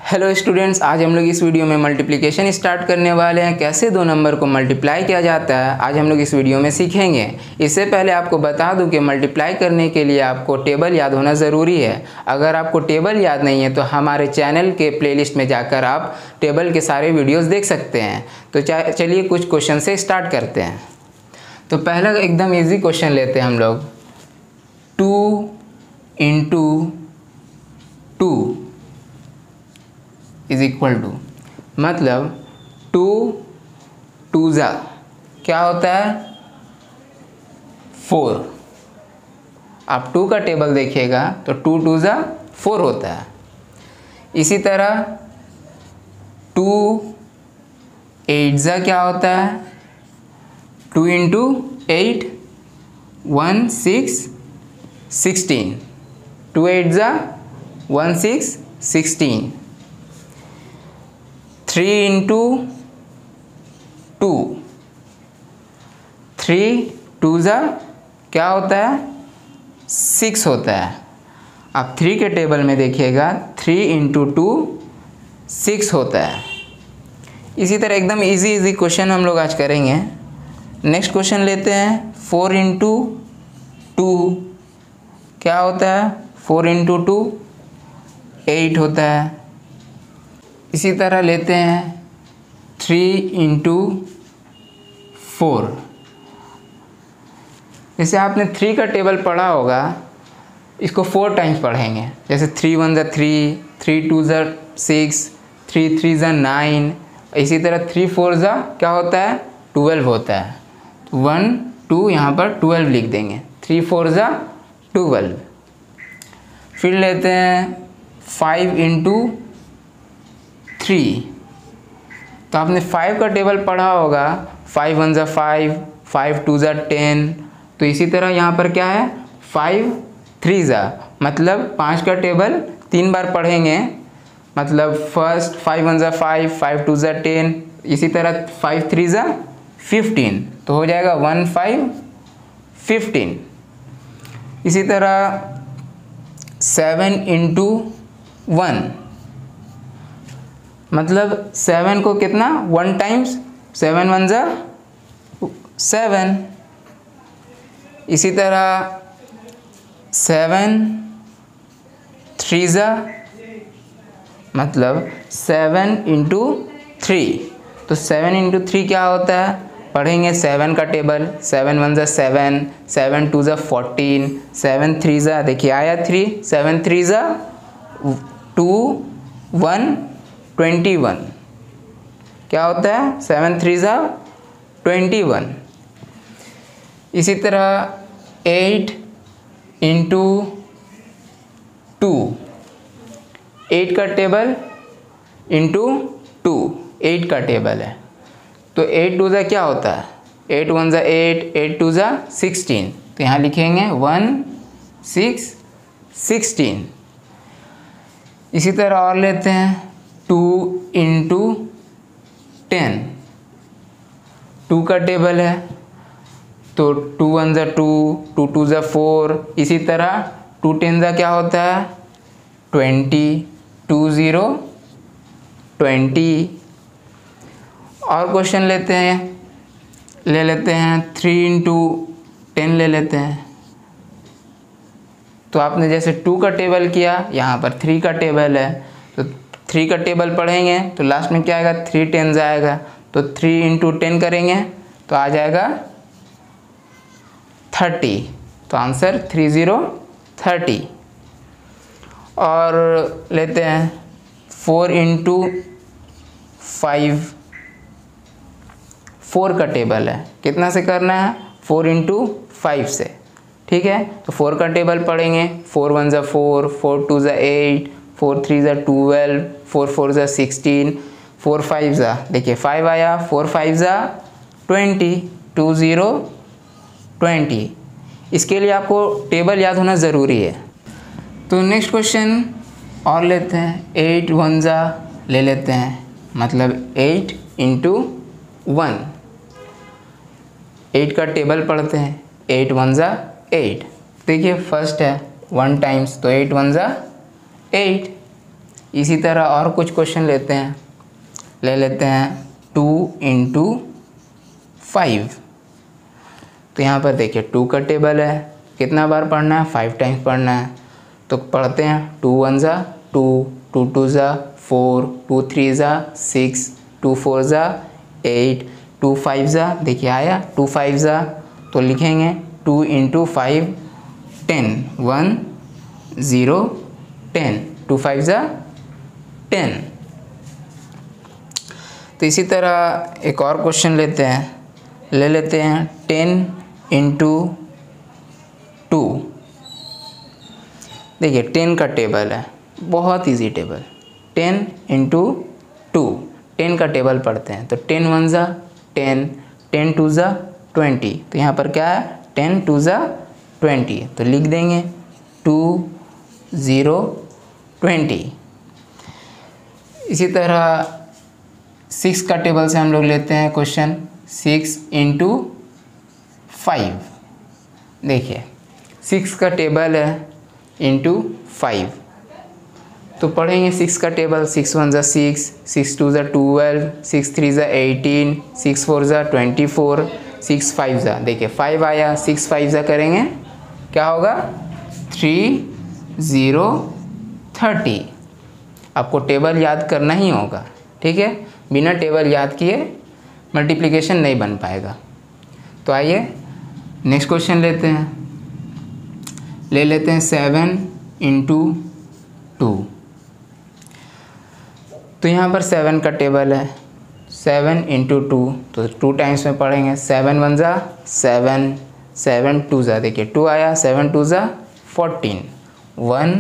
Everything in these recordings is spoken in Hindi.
हेलो स्टूडेंट्स, आज हम लोग इस वीडियो में मल्टीप्लिकेशन स्टार्ट करने वाले हैं। कैसे दो नंबर को मल्टीप्लाई किया जाता है आज हम लोग इस वीडियो में सीखेंगे। इससे पहले आपको बता दूं कि मल्टीप्लाई करने के लिए आपको टेबल याद होना ज़रूरी है। अगर आपको टेबल याद नहीं है तो हमारे चैनल के प्लेलिस्ट में जाकर आप टेबल के सारे वीडियोज़ देख सकते हैं। तो चलिए कुछ क्वेश्चन से स्टार्ट करते हैं। तो पहला एकदम ईजी क्वेश्चन लेते हैं हम लोग। 2 × 2 इज इक्वल टू, मतलब 2 2 जा क्या होता है 4। आप 2 का टेबल देखिएगा तो 2 2 जा 4 होता है। इसी तरह 2 8 जा क्या होता है 2 × 8 1 6 16। 2 8 जा 1 6 16। 3 × 2 3 2 जा क्या होता है 6 होता है। आप 3 के टेबल में देखिएगा 3 × 2 6 होता है। इसी तरह एकदम इजी क्वेश्चन हम लोग आज करेंगे। नेक्स्ट क्वेश्चन लेते हैं। 4 × 2 क्या होता है 4 × 2 8 होता है। इसी तरह लेते हैं 3 × 4। जैसे आपने 3 का टेबल पढ़ा होगा, इसको 4 टाइम्स पढ़ेंगे। जैसे 3 1 जा 3, 3 2 जा 6, 3 3 जा 9। इसी तरह 3 4 जा क्या होता है 12 होता है। 1 2 यहाँ पर 12 लिख देंगे। 3 4 जा 12। फिर लेते हैं 5 × 3। तो आपने 5 का टेबल पढ़ा होगा। 5 1 जा 5, 5 2 जा 10। तो इसी तरह यहाँ पर क्या है 5 3 जा, मतलब 5 का टेबल 3 बार पढ़ेंगे। मतलब फर्स्ट 5 1 जा 5, 5 2 जा 10। इसी तरह 5 3 जा 15। तो हो जाएगा 1 5 15। इसी तरह 7 × 1, मतलब 7 को कितना 1 टाइम्स 7 1 जा 7। इसी तरह 7 3 जा, मतलब 7 × 3। तो 7 × 3 क्या होता है पढ़ेंगे 7 का टेबल। 7 1 जा 7, 7 2 जा 14, 7 3 जा देखिए आया 3, 7 3 जा 2 1 21। क्या होता है 7 3 जा 21। इसी तरह 8 × 2, 8 का टेबल × 2, 8 का टेबल है। तो 8 2 जा क्या होता है 8 1 जा 8, 8 2 जा 16। तो यहाँ लिखेंगे 1 6 16। इसी तरह और लेते हैं 2 × 10। 2 का टेबल है तो 2 1 जा 2, 2 2 जा 4। इसी तरह 2 10 जा क्या होता है 20, 2 0 20। और क्वेश्चन लेते हैं 3 × 10 ले लेते हैं। तो आपने जैसे 2 का टेबल किया, यहाँ पर 3 का टेबल है। तो 3 का टेबल पढ़ेंगे तो लास्ट में क्या आएगा 3 10 आएगा। तो 3 × 10 करेंगे तो आ जाएगा 30। तो आंसर 30 30। और लेते हैं 4 × 5। 4 का टेबल है, कितना से करना है 4 × 5 से। ठीक है, तो 4 का टेबल पढ़ेंगे। 4 1 जा 4, 4 2 जा 8, 4 3 जा 12, 4 4 जा 16, 4 5 जा देखिए 5 आया, 4 5 जा 20, 2 0 20। इसके लिए आपको टेबल याद होना ज़रूरी है। तो नेक्स्ट क्वेश्चन और लेते हैं 8 1 जा ले लेते हैं, मतलब 8 × 1। 8 का टेबल पढ़ते हैं। 8 1 जा 8। देखिए फर्स्ट है 1 टाइम्स तो 8 1 जा 8। इसी तरह और कुछ क्वेश्चन लेते हैं, ले लेते हैं 2 इंटू 5। तो यहाँ पर देखिए 2 का टेबल है, कितना बार पढ़ना है, 5 टाइम्स पढ़ना है। तो पढ़ते हैं 2 1 ज़ा 2, 2 2 ज़ा 4, 2 3 ज़ा 6, 2 4 ज़ा 8, 2 5 ज़ा देखिए आया 2 5 ज़ा, तो लिखेंगे 2 इंटू 5 10, 1 0 10, 2 5 ज़ा 10। तो इसी तरह एक और क्वेश्चन लेते हैं, ले लेते हैं 10 इंटू 2। देखिए 10 का टेबल है, बहुत इजी टेबल, 10 इंटू 2, 10 का टेबल पढ़ते हैं। तो 10 1 ज़ा 10, 10 2 ज़ा 20। तो यहाँ पर क्या है 10 2 ज़ा 20, तो लिख देंगे 2 0 20। इसी तरह 6 का टेबल से हम लोग लेते हैं क्वेश्चन, 6 इंटू 5। देखिए 6 का टेबल है इंटू 5, तो पढ़ेंगे 6 का टेबल, 6 1 ज़ा 6, 6 2 ज़ा 12, 6 3 ज़ा 18, 6 4 ज़ा 24, 6 5 ज़ा देखिए 5 आया, 6 5 ज़ा करेंगे क्या होगा 3 0 30। आपको टेबल याद करना ही होगा, ठीक है, बिना टेबल याद किए मल्टीप्लिकेशन नहीं बन पाएगा। तो आइए नेक्स्ट क्वेश्चन लेते हैं, ले लेते हैं 7 इंटू 2। तो यहाँ पर 7 का टेबल है, 7 इंटू 2, तो 2 टाइम्स में पढ़ेंगे, 7 1 ज़ा 7, 7 2 ज़ा देखिए 2 आया, 7 2 ज़ा 14, 1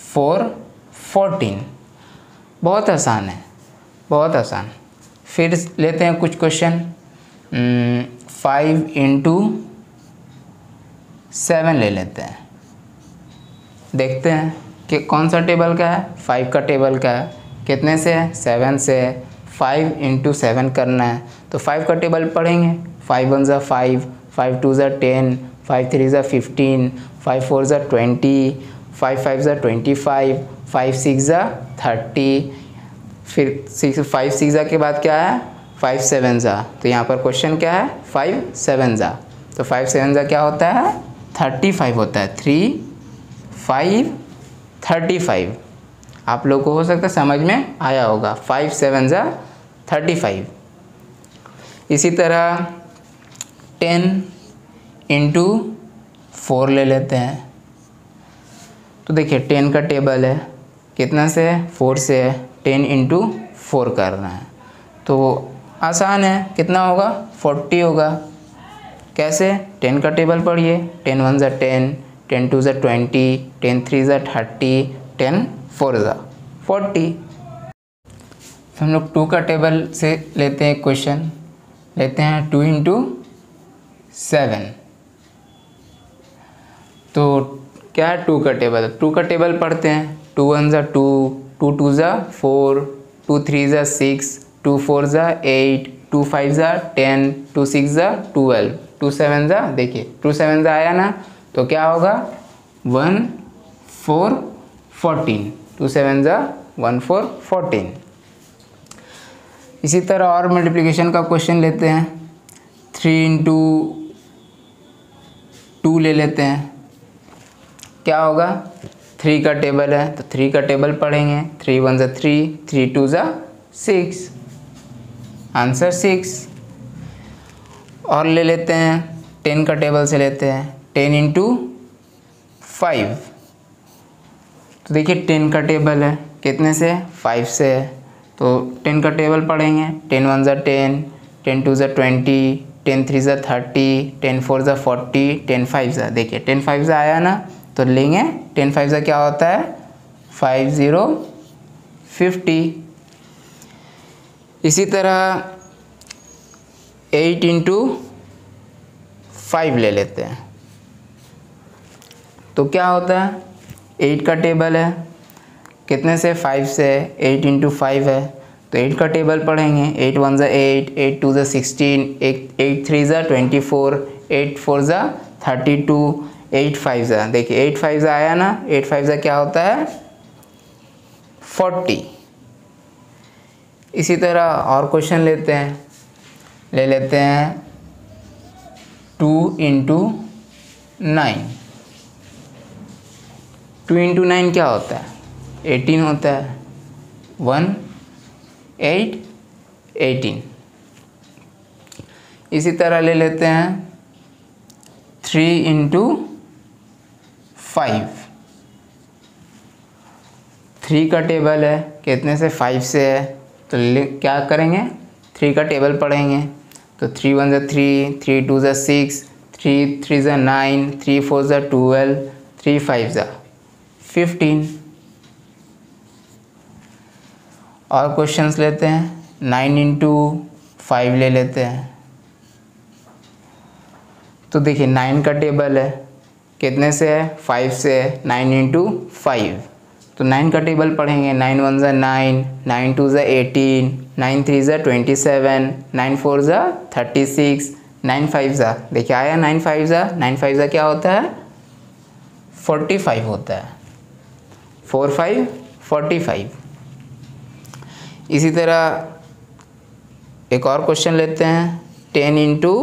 4 14। बहुत आसान है, बहुत आसान। फिर लेते हैं कुछ क्वेश्चन, 5 इंटू 7 ले लेते हैं, देखते हैं कि कौन सा टेबल का है, 5 का टेबल का है, कितने से है 7 से है, 5 इंटू 7 करना है। तो 5 का टेबल पढ़ेंगे, 5 1 ज़ा 5, 5 2 ज़ा 10, 5 3 ज़ा 15, 5 4 ज़ा 20, 5 5 ज़ा 25, 5 6 ज़ा 30। फिर 5 6 ज़ा के बाद क्या है 5 7 ज़ा, तो यहाँ पर क्वेश्चन क्या है 5 7 ज़ा, तो 5 7 ज़ा क्या होता है 35 होता है, 3 5 35। आप लोग को हो सकता है समझ में आया होगा, 5 7 ज़ा 35। इसी तरह 10 इंटू 4 ले लेते हैं। तो देखिए 10 का टेबल है, कितना से है 4 से है, 10 इंटू 4 करना है, तो आसान है, कितना होगा 40 होगा। कैसे 10 का टेबल पढ़िए, 10 1 ज़ा 10, 10 2 ज़ा 20, 10 3 ज़ा 30, 10 4 ज़ा 40। तो हम लोग 2 का टेबल से लेते हैं क्वेश्चन, लेते हैं 2 इंटू 7। तो क्या है 2 का टेबल, 2 का टेबल पढ़ते हैं, 2 1 ज़ा 2, 2 2 ज़ा 4, 2 3 ज़ा 6, 2 4 ज़ा 8, 2 5 ज़ा 10, 2 6 ज़ा 12, 2 7 ज़ा देखिए 2 7 ज़ा आया ना, तो क्या होगा 1 4 14, 2 7 ज़ा 1 4 14। इसी तरह और मल्टीप्लिकेशन का क्वेश्चन लेते हैं, 3 इंटू 2 ले लेते हैं, क्या होगा 3 का टेबल है, तो 3 का टेबल पढ़ेंगे, 3 1 ज़ा 3, 3 2 ज़ा 6, आंसर 6। और ले लेते हैं 10 का टेबल से लेते हैं, 10 इंटू 5। तो देखिए 10 का टेबल है, कितने से 5 से है, तो 10 का टेबल पढ़ेंगे, 10 1 ज़ा 10, 10 2 ज़ा 20, 10 3 ज़ा 30, 10 4 ज़ा 40, 10 5 ज़ा देखिए 10 5 ज़ा आया ना, तो लेंगे 10 5 ज़ा क्या होता है 5 0 50। इसी तरह 8 इंटू 5 ले लेते हैं, तो क्या होता है 8 का टेबल है, कितने से 5 से, 8 इंटू 5 है, तो 8 का टेबल पढ़ेंगे, 8 1 ज़ा 8, 8 2 ज़ा 16, 8 3 ज़ा 24, 8 4 ज़ा 32, 8 5 ज़ा देखिए 8 5 ज़ा आया ना, 8 5 ज़ा क्या होता है 40। इसी तरह और क्वेश्चन लेते हैं, ले लेते हैं 2 इंटू 9। 2 इंटू 9 क्या होता है? 18 होता है। 1 8 18। इसी तरह ले लेते हैं 3 इंटू 5। 3 का टेबल है, कितने से? 5 से है, तो क्या करेंगे? 3 का टेबल पढ़ेंगे। तो 3 1 = 3, 3 2 = 6, 3 3 = 9, 3 4 = 12, 3 5 = 15। और क्वेश्चंस लेते हैं। 9 इंटू 5 ले लेते हैं। तो देखिए 9 का टेबल है, कितने से है? 5 से है। 9 इंटू 5, तो 9 का टेबल पढ़ेंगे। 9 1 = 9, 9 2 = 18, 9 3 = 27, 9 4 = 36, 9 5 = देखिए आया 9 5 क्या होता है? 45 होता है। 4 5 45। इसी तरह एक और क्वेश्चन लेते हैं। 10 इंटू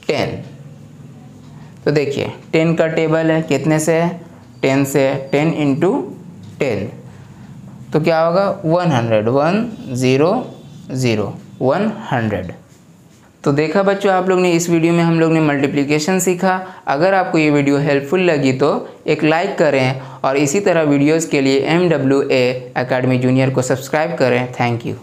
10। तो देखिए 10 का टेबल है, कितने से है? 10 से है। 10 इंटू 10, तो क्या होगा? 100। 100 100। तो देखा बच्चों, आप लोग ने इस वीडियो में हम लोग ने मल्टीप्लिकेशन सीखा। अगर आपको ये वीडियो हेल्पफुल लगी तो एक लाइक करें और इसी तरह वीडियोस के लिए MWA एकेडमी जूनियर को सब्सक्राइब करें। Thank you.